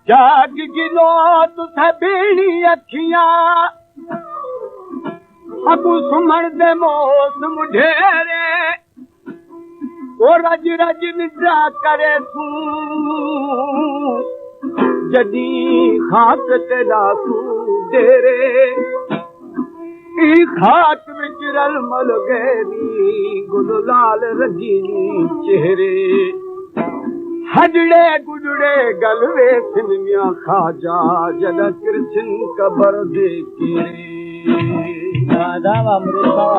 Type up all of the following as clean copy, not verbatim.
जाग गिलो तुसे बीड़ी अखियां अबू सुमण दे मौसम ढेरे ओ रज रज निद्रा करे तू जदी खाक तेरा तू डेरे ई खाक विच रल मल गैरी गुल लाल रजीनी चेहरे हजड़े गुजड़े गलवे सिनमिया खाजा जदा कृष्ण कबर दे केरे राधा अमृता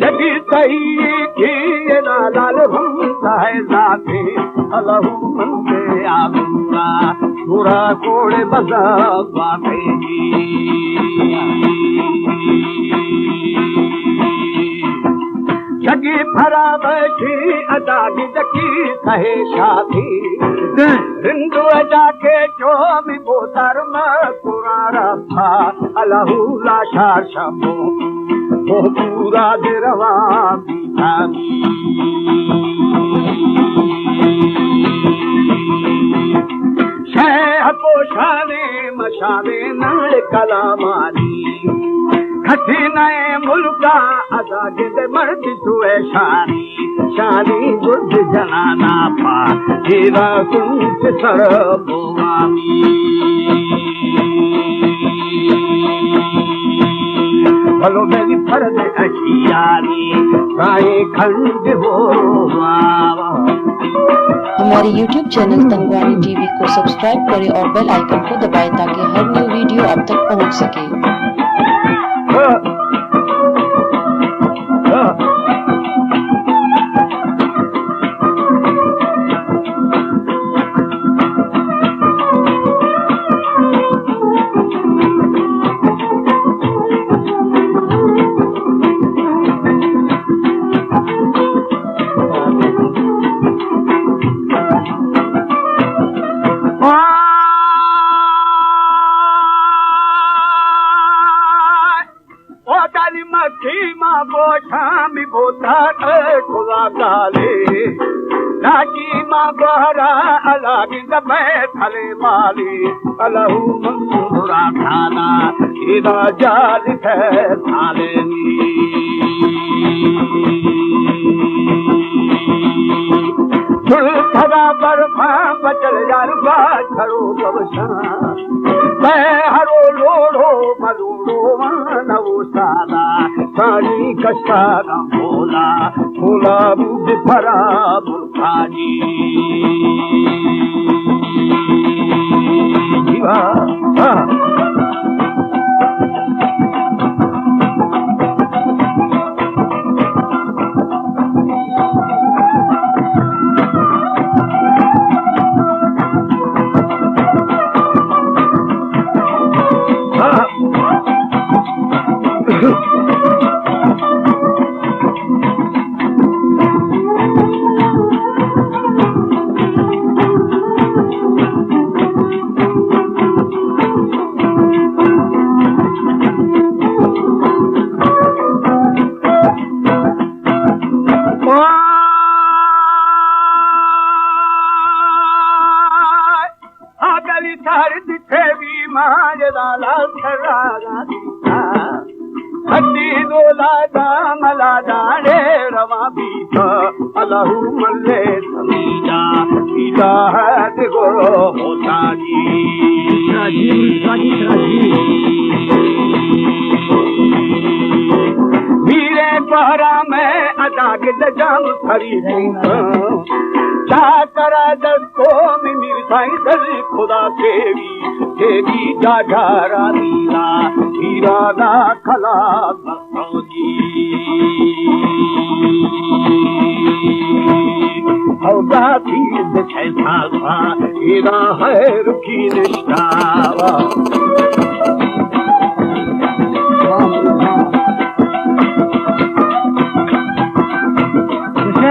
जगी सही की लाल भंगा है जाते अलहू मंदे आलूरा पूरा कोड़े बजा बाते जगी भरा बैठी अदागी जकी कहे शादी हिंदू जाके जो भी बोतर में पूरा रखा अलहू लाशार शमो वो पूरा दिरवा बिठानी शह पोशाने मशाने नाल कलामानी खटी नए मुल्का अदा जिद मर्द सुए शानी शानी गुर्द जनाना पा जीरा कुंच सर बोवामी भलो मेरी फर्ज अशियारी साए खंड हो हमारे YouTube चैनल तंगवानी टीवी को सब्सक्राइब करें और बेल आइकन को दबाएं ताकि हर न्यू वीडियो आप तक पहुंच सके। अलहू मंसूरा खाना इदा जाल है थालेनी चुल खदा बर्फा बचल यार बाछड़ो कवशा मैं हरो लोड़ो मरूड़ो मानवो सादा साड़ी कष्टा न भोला भोला बुद्ध भरा बुखाजी अलहू मल्ले समीजा सीधा है गोरो होता वीरे पहरा में अदा के जम खरी छा कर दस्तो में मीर साईं दर खुदा केड़ी जाझारा नीला हीरा दा खला दस्तो जी हौदा थी छह साल हीरा है रुकी निष्ठावा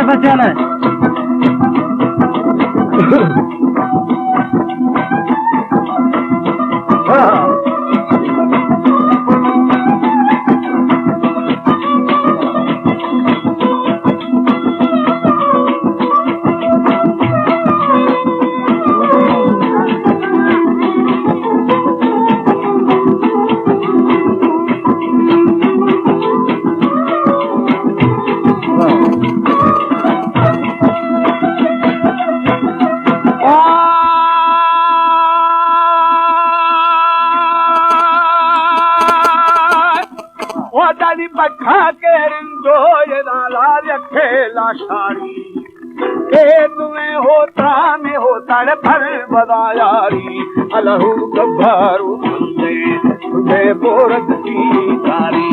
बचा है बखा के रिंदो ये नाला रखे लाशारी ए तुम्हें होता में होता रे भर बदायारी अलहू गब्बारू बंदे तुझे बोरत की कारी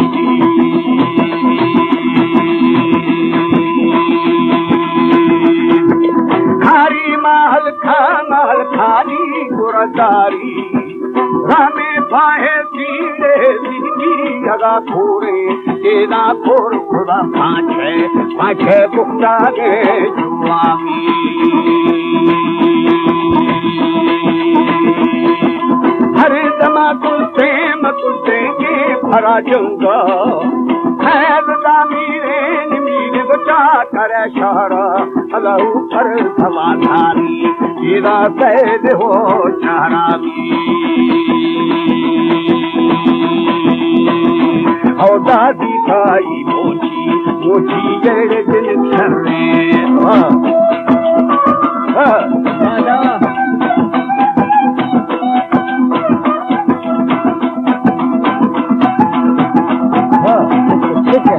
खारी महल खानी गुरदारी रामे पाहे सीड़े सीधी जगा खोरे तेरा खोर खुदा पाछे बुकता के जुआमी हर दमा कुलते मकुलते के भरा जंगा खैर दामीरे मीर बचा करे शहरा अलहू पर समाधानी तेरा सैद हो चारा और दादी खाई मोची जड़ दिल छरे ठीक है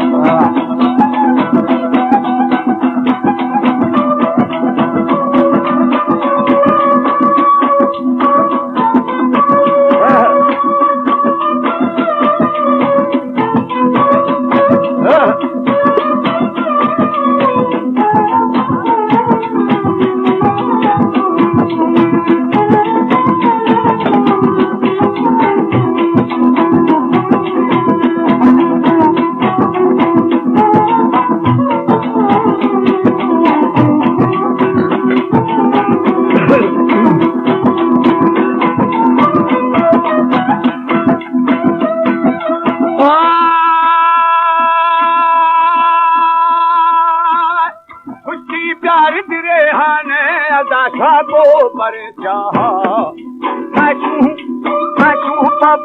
पर चाहा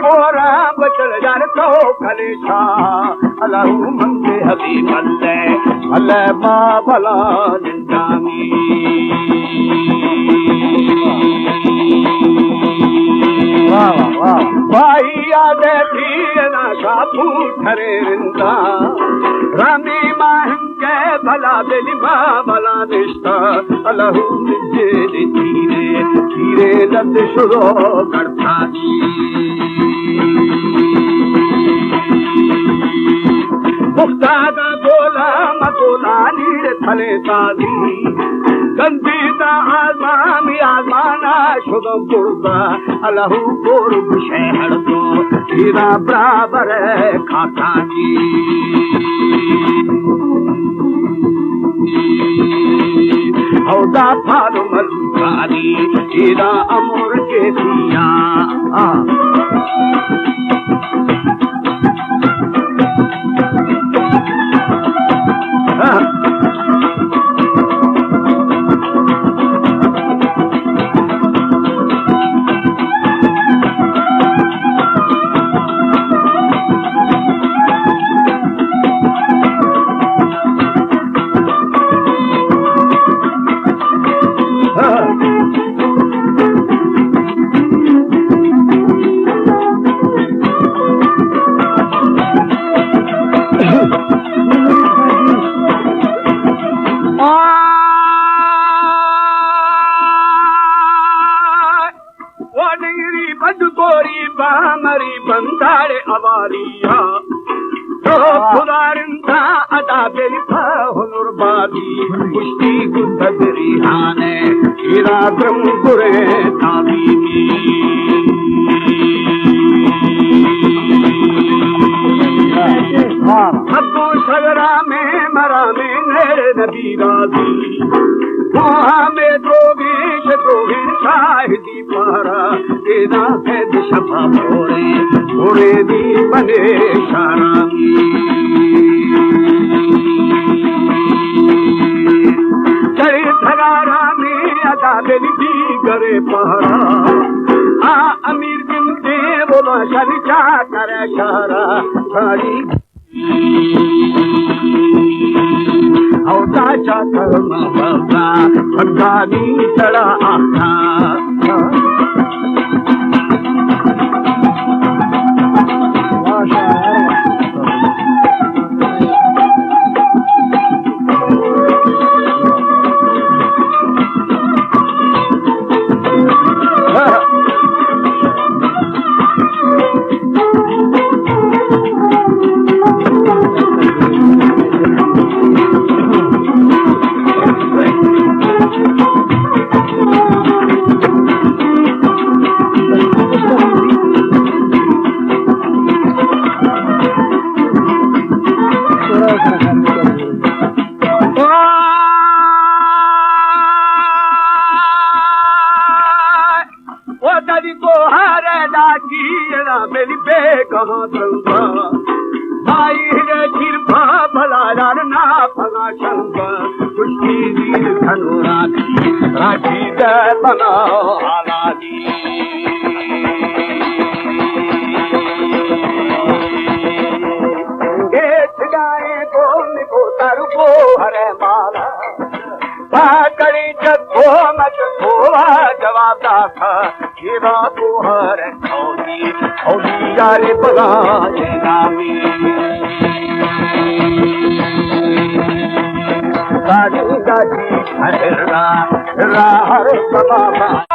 पोरा बचल जार तो खले छा अलहू मंगे हबी मल्ले अल्ले बाबला निंदामी भाई आदे थी ना सापू ठरे रिंदा रामी महंगे भला दिल भला निष्ठा अलहू निजे धीरे धीरे लत शुरू करता मुख्तादा गोला मतोला नीर थले तादी गंदीदा आजमाना शुद्ध गुर्दा अलहू गुर्ब शहर दो तेरा बराबर खाता जी औदा फारो मलुकारी तेरा अमर के दिया खुदारिंदा अदा बेलिफा हुनुरबादी मुश्ती गुदरी हाने हीरा ब्रह्म गुरे तामीमी हब्बो सगरा में मरा में नेरे नबी राजी में द्रोगेश द्रोहिन शाहिदी पारा तेरा है दिशा भोरे भोरे दी बने शारामी चढ़े ठगारा में अदा बेली करे पहरा आ अमीर बिन दे बोला शनिचा करे शारा सारी औदा चाकर बाबा भगानी चढ़ा आखा मेरी बे कहाँ चंगा भाई रे खिरफा भला यार ना फगा चंगा कुश्ती वीर धनु राखी दे बना आलादी गेट गाए बोल को तारू को हरे माला कड़ी जगो मत खोआ जवाब दाखा हीरा को हरे खौली यारे बगा नामी गाजी गाजी हर हर बाबा